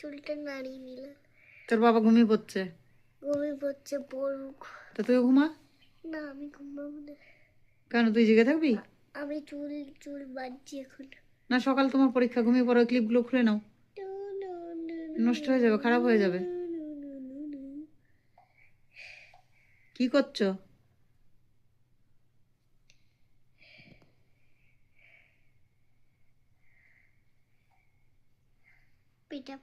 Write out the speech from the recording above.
চুলটা নাড়িয়ে নিলাম। তোর বাবা ঘুমিয়ে পড়ছে? ঘুমিয়ে পড়ছে, পড়ুক। তা তুই ঘুমা। না, আমি ঘুমাবো না। কেন, তুই জেগে থাকবি? আমি চুল চুল বাঁধছি এখন। না, সকাল তোমার পরীক্ষা, ঘুমিয়ে পড়ো, ক্লিপগুলো খুলে নাও। নষ্ট হয়ে যাবে, খারাপ হয়ে যাবে। কি করছো? পিঠা